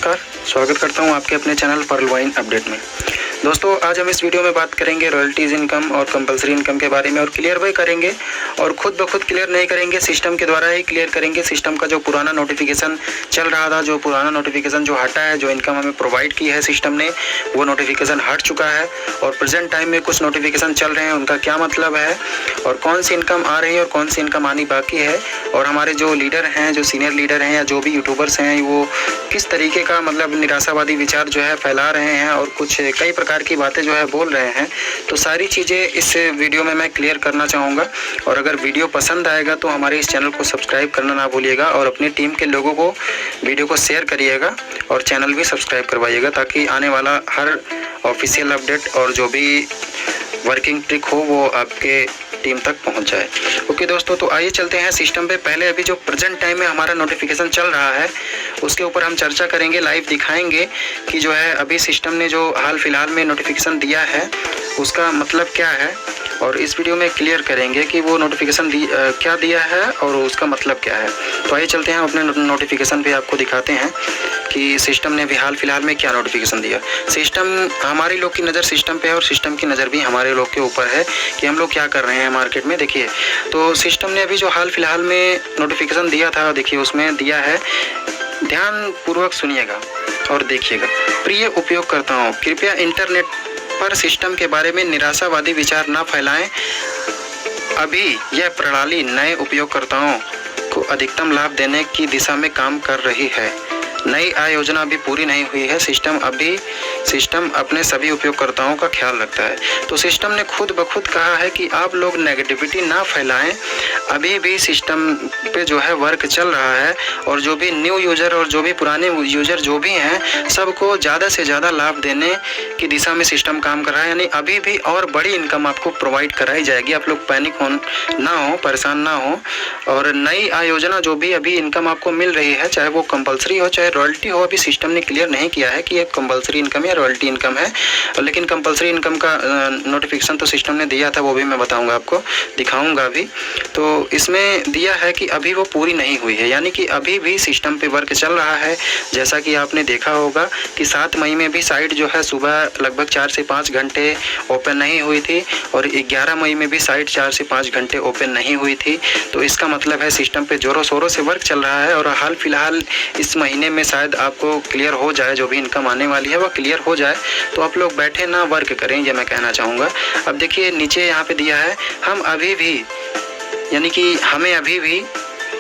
नमस्कार, स्वागत करता हूं आपके अपने चैनल पर्ल वाइन अपडेट में। दोस्तों, आज हम इस वीडियो में बात करेंगे रॉयल्टीज़ इनकम और कंपलसरी इनकम के बारे में और क्लियर भी करेंगे और खुद ब खुद क्लियर नहीं करेंगे, सिस्टम के द्वारा ही क्लियर करेंगे। सिस्टम का जो पुराना नोटिफिकेशन चल रहा था, जो पुराना नोटिफिकेशन जो हटा है, जो इनकम हमें प्रोवाइड की है सिस्टम ने, वो नोटिफिकेशन हट चुका है और प्रेजेंट टाइम में कुछ नोटिफिकेशन चल रहे हैं, उनका क्या मतलब है और कौन सी इनकम आ रही है और कौन सी इनकम आनी बाकी है। और हमारे जो लीडर हैं, जो सीनियर लीडर हैं या जो भी यूट्यूबर्स हैं, वो किस तरीके का मतलब निराशावादी विचार जो है फैला रहे हैं और कुछ कई प्रकार की बातें जो है बोल रहे हैं, तो सारी चीज़ें इस वीडियो में मैं क्लियर करना चाहूँगा। और अगर वीडियो पसंद आएगा तो हमारे इस चैनल को सब्सक्राइब करना ना भूलिएगा और अपनी टीम के लोगों को वीडियो को शेयर करिएगा और चैनल भी सब्सक्राइब करवाइएगा, ताकि आने वाला हर ऑफिशियल अपडेट और जो भी वर्किंग ट्रिक हो वो आपके टीम तक पहुंच जाए। ओके दोस्तों, तो आइए चलते हैं सिस्टम पे। पहले अभी जो प्रेजेंट टाइम में हमारा नोटिफिकेशन चल रहा है उसके ऊपर हम चर्चा करेंगे, लाइव दिखाएंगे कि जो है अभी सिस्टम ने जो हाल फिलहाल में नोटिफिकेशन दिया है उसका मतलब क्या है, और इस वीडियो में क्लियर करेंगे कि वो नोटिफिकेशन क्या दिया है और उसका मतलब क्या है। तो आइए चलते हैं अपने नोटिफिकेशन पे, आपको दिखाते हैं कि सिस्टम ने भी हाल फिलहाल में क्या नोटिफिकेशन दिया। सिस्टम, हमारी लोग की नज़र सिस्टम पे है और सिस्टम की नज़र भी हमारे लोग के ऊपर है कि हम लोग क्या कर रहे हैं मार्केट में। देखिए, तो सिस्टम ने अभी जो हाल फिलहाल में नोटिफिकेशन दिया था, देखिए उसमें दिया है, ध्यानपूर्वक सुनिएगा और देखिएगा। प्रिय उपयोगकर्ताओं, कृपया इंटरनेट पर सिस्टम के बारे में निराशावादी विचार न फैलाएं। अभी यह प्रणाली नए उपयोगकर्ताओं को अधिकतम लाभ देने की दिशा में काम कर रही है। नई आय योजना अभी पूरी नहीं हुई है। सिस्टम अपने सभी उपयोगकर्ताओं का ख्याल रखता है। तो सिस्टम ने खुद ब खुद कहा है कि आप लोग नेगेटिविटी ना फैलाएं। अभी भी सिस्टम पे जो है वर्क चल रहा है और जो भी न्यू यूज़र और जो भी पुराने यूज़र जो भी हैं, सबको ज़्यादा से ज़्यादा लाभ देने की दिशा में सिस्टम काम कर रहा है। यानी अभी भी और बड़ी इनकम आपको प्रोवाइड कराई जाएगी। आप लोग पैनिक ना हो, परेशान ना हो। और नई आय योजना जो भी अभी इनकम आपको मिल रही है, चाहे वो कंपलसरी हो चाहे रॉयल्टी हो, अभी सिस्टम ने क्लियर नहीं किया है कि ये कंपलसरी इनकम या रॉयल्टी इनकम है, लेकिन कंपलसरी इनकम का नोटिफिकेशन तो सिस्टम ने दिया था, वो भी मैं बताऊंगा, आपको दिखाऊंगा अभी। तो इसमें दिया है कि अभी वो पूरी नहीं हुई है, यानी कि अभी भी सिस्टम पे वर्क चल रहा है। जैसा कि आपने देखा होगा कि 7 मई में भी साइट जो है सुबह लगभग 4 से 5 घंटे ओपन नहीं हुई थी और 11 मई में भी साइट 4 से 5 घंटे ओपन नहीं हुई थी। तो इसका मतलब है सिस्टम पे जोरों शोरों से वर्क चल रहा है और हाल फिलहाल इस महीने में शायद आपको क्लियर हो जाए, जो भी इनकम आने वाली है वो क्लियर हो जाए। तो आप लोग बैठे ना, वर्क करें, ये मैं कहना चाहूँगा। अब देखिए नीचे यहाँ पे दिया है, हम अभी भी, यानी कि हमें अभी भी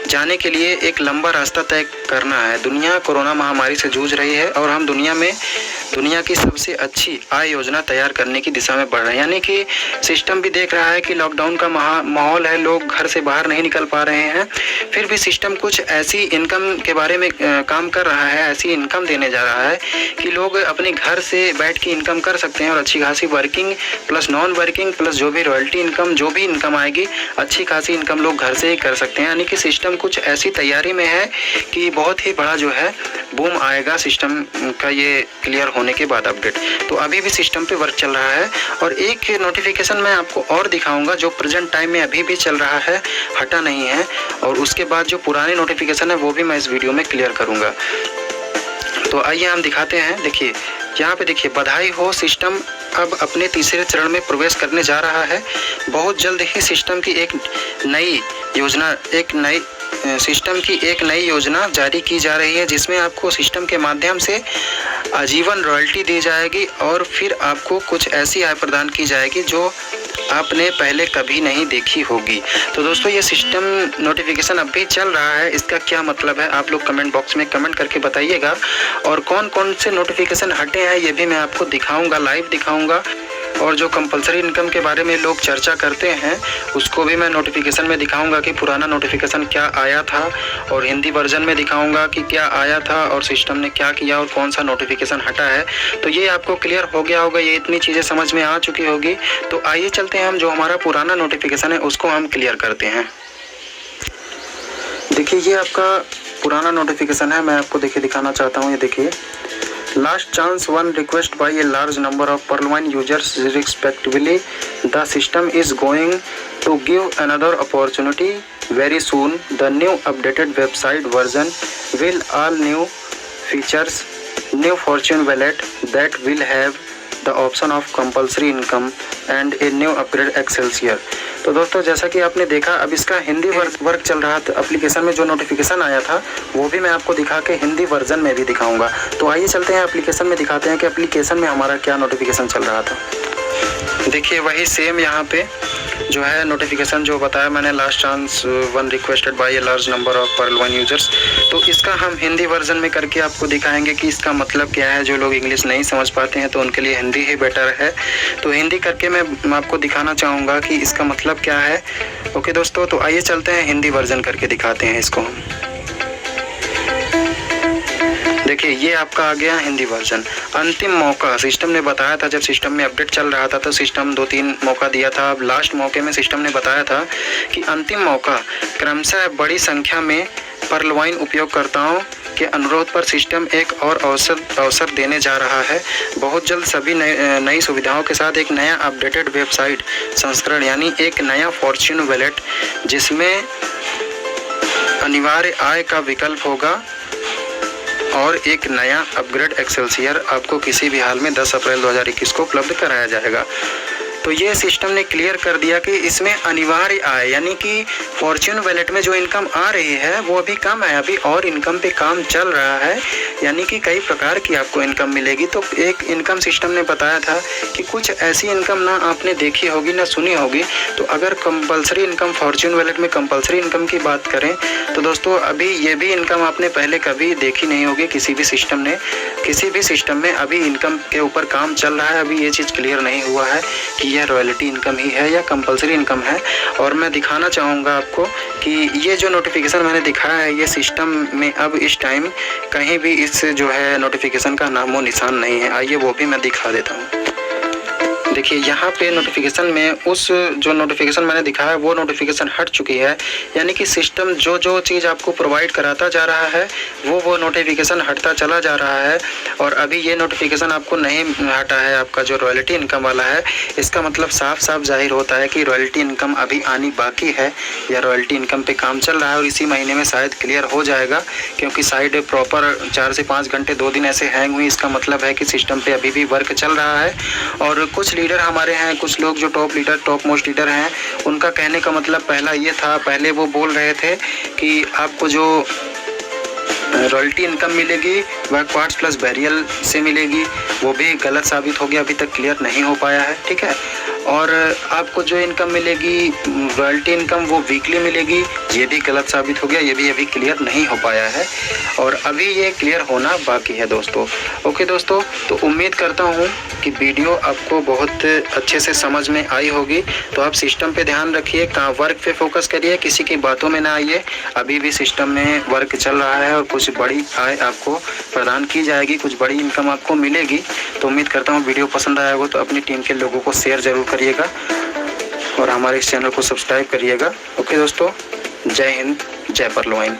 जाने के लिए एक लंबा रास्ता तय करना है। दुनिया कोरोना महामारी से जूझ रही है और हम दुनिया की सबसे अच्छी आय योजना तैयार करने की दिशा में बढ़ रहे हैं। यानी कि सिस्टम भी देख रहा है कि लॉकडाउन का माहौल है, लोग घर से बाहर नहीं निकल पा रहे हैं, फिर भी सिस्टम कुछ ऐसी इनकम के बारे में काम कर रहा है, ऐसी इनकम देने जा रहा है कि लोग अपने घर से बैठ के इनकम कर सकते हैं और अच्छी खासी working plus non working plus जो भी रॉयल्टी इनकम, जो भी इनकम आएगी, अच्छी खासी इनकम लोग घर से ही कर सकते हैं। यानी कि सिस्टम कुछ ऐसी तैयारी में है कि बहुत ही बड़ा जो है बूम आएगा सिस्टम का, ये क्लियर होने के बाद अपडेट। तो अभी भी सिस्टम पे वर्क चल रहा है और एक नोटिफिकेशन मैं आपको और दिखाऊंगा जो प्रेजेंट टाइम में अभी भी चल रहा है, हटा नहीं है, और उसके बाद जो पुराने नोटिफिकेशन है वो भी मैं इस वीडियो में क्लियर करूंगा। तो आइए हम दिखाते हैं। देखिए यहाँ पे, देखिए, बधाई हो, सिस्टम अब अपने तीसरे चरण में प्रवेश करने जा रहा है। बहुत जल्द ही सिस्टम की एक नई योजना जारी की जा रही है, जिसमें आपको सिस्टम के माध्यम से आजीवन रॉयल्टी दी जाएगी और फिर आपको कुछ ऐसी आय प्रदान की जाएगी जो आपने पहले कभी नहीं देखी होगी। तो दोस्तों, ये सिस्टम नोटिफिकेशन अब भी चल रहा है, इसका क्या मतलब है आप लोग कमेंट बॉक्स में कमेंट करके बताइएगा। और कौन कौन से नोटिफिकेशन हटे हैं ये भी मैं आपको दिखाऊंगा, लाइव दिखाऊंगा। और जो कंपलसरी इनकम के बारे में लोग चर्चा करते हैं उसको भी मैं नोटिफिकेशन में दिखाऊंगा कि पुराना नोटिफिकेशन क्या आया था, और हिंदी वर्जन में दिखाऊंगा कि क्या आया था और सिस्टम ने क्या किया और कौन सा नोटिफिकेशन हटा है। तो ये आपको क्लियर हो गया होगा, ये इतनी चीज़ें समझ में आ चुकी होगी। तो आइए चलते हैं, हम जो हमारा पुराना नोटिफिकेशन है उसको हम क्लियर करते हैं। देखिए ये आपका पुराना नोटिफिकेशन है, मैं आपको देखिए दिखाना चाहता हूँ। ये देखिए, Last chance one request by a large number of Perlwine users respectively. The system is going to give another opportunity very soon. The new updated website version will all new features new Fortune wallet that will have the option of compulsory income and a new upgrade Excelsior. तो दोस्तों जैसा कि आपने देखा, अब इसका Hindi work चल रहा था एप्लीकेशन में, जो नोटिफिकेशन आया था वो भी मैं आपको दिखा के हिंदी वर्जन में भी दिखाऊंगा। तो आइए चलते हैं एप्लीकेशन में, दिखाते हैं कि एप्लीकेशन में हमारा क्या नोटिफिकेशन चल रहा था। देखिए वही सेम यहाँ पे जो है नोटिफिकेशन जो बताया मैंने, last chance one requested bye a large number of pearl wine users. तो इसका हम हिंदी वर्जन में करके आपको दिखाएंगे कि इसका मतलब क्या है। जो लोग इंग्लिश नहीं समझ पाते हैं तो उनके लिए हिंदी ही बेटर है। तो हिंदी करके मैं आपको दिखाना चाहूँगा कि इसका मतलब क्या है। ओके दोस्तों, तो आइए चलते हैं हिंदी वर्जन करके दिखाते हैं इसको हम। देखिए ये आपका आ गया हिंदी वर्जन। अंतिम मौका, सिस्टम ने बताया था, जब सिस्टम में अपडेट चल रहा था तो सिस्टम 2-3 मौका दिया था। अब लास्ट मौके में सिस्टम ने बताया था कि अंतिम मौका क्रमशः बड़ी संख्या में पर्ल वाइन उपयोगकर्ताओं के अनुरोध पर सिस्टम एक और अवसर देने जा रहा है। बहुत जल्द सभी नई सुविधाओं के साथ एक नया अपडेटेड वेबसाइट संस्करण, यानी एक नया फॉर्च्यून वैलेट जिसमें अनिवार्य आय का विकल्प होगा और एक नया अपग्रेड एक्सेलसियर आपको किसी भी हाल में 10 अप्रैल 2021 को उपलब्ध कराया जाएगा। तो ये सिस्टम ने क्लियर कर दिया कि इसमें अनिवार्य आय, यानी कि फॉर्च्यून वैलेट में जो इनकम आ रही है वो अभी कम है, अभी और इनकम पे काम चल रहा है, यानी कि कई प्रकार की आपको इनकम मिलेगी। तो एक इनकम सिस्टम ने बताया था कि कुछ ऐसी इनकम ना आपने देखी होगी ना सुनी होगी। तो अगर कंपल्सरी इनकम, फॉर्च्यून वैलेट में कंपल्सरी इनकम की बात करें तो दोस्तों अभी ये भी इनकम आपने पहले कभी देखी नहीं होगी किसी भी सिस्टम ने। किसी भी सिस्टम में अभी इनकम के ऊपर काम चल रहा है, अभी ये चीज़ क्लियर नहीं हुआ है कि यह रॉयल्टी इनकम ही है या कंपल्सरी इनकम है। और मैं दिखाना चाहूँगा आपको कि ये जो नोटिफिकेशन मैंने दिखाया है ये सिस्टम में अब इस टाइम कहीं भी इस जो है नोटिफिकेशन का नामो निशान नहीं है। आइए वो भी मैं दिखा देता हूँ। देखिए यहाँ पे नोटिफिकेशन में उस जो नोटिफिकेशन मैंने दिखाया है वो नोटिफिकेशन हट चुकी है, यानी कि सिस्टम जो चीज़ आपको प्रोवाइड कराता जा रहा है वो नोटिफिकेशन हटता चला जा रहा है। और अभी ये नोटिफिकेशन आपको नहीं हटा है, आपका जो रॉयल्टी इनकम वाला है। इसका मतलब साफ साफ जाहिर होता है कि रॉयल्टी इनकम अभी आनी बाकी है या रॉयल्टी इनकम पे काम चल रहा है और इसी महीने में शायद क्लियर हो जाएगा, क्योंकि साइड प्रॉपर 4 से 5 घंटे 2 दिन ऐसे हैंग हुई। इसका मतलब है कि सिस्टम पे अभी भी वर्क चल रहा है। और कुछ लीडर हमारे हैं, कुछ लोग जो टॉप मोस्ट लीडर हैं, उनका कहने का मतलब पहला ये था, पहले वो बोल रहे थे कि आपको जो रॉयल्टी इनकम मिलेगी वह क्वार्ट्स प्लस बैरियल से मिलेगी, वो भी गलत साबित हो गया, अभी तक क्लियर नहीं हो पाया है। ठीक है, और आपको जो इनकम मिलेगी रॉयल्टी इनकम वो वीकली मिलेगी, ये भी गलत साबित हो गया, ये भी अभी क्लियर नहीं हो पाया है और अभी ये क्लियर होना बाकी है दोस्तों। ओके दोस्तों, तो उम्मीद करता हूँ कि वीडियो आपको बहुत अच्छे से समझ में आई होगी। तो आप सिस्टम पे ध्यान रखिए, कहाँ वर्क पे फोकस करिए, किसी की बातों में ना आइए। अभी भी सिस्टम में वर्क चल रहा है और कुछ बड़ी आय आपको प्रदान की जाएगी, कुछ बड़ी इनकम आपको मिलेगी। तो उम्मीद करता हूँ वीडियो पसंद आया हो तो अपनी टीम के लोगों को शेयर ज़रूर करिएगा और हमारे इस चैनल को सब्सक्राइब करिएगा। ओके दोस्तों, जय हिंद, जय पर्ल वाइन।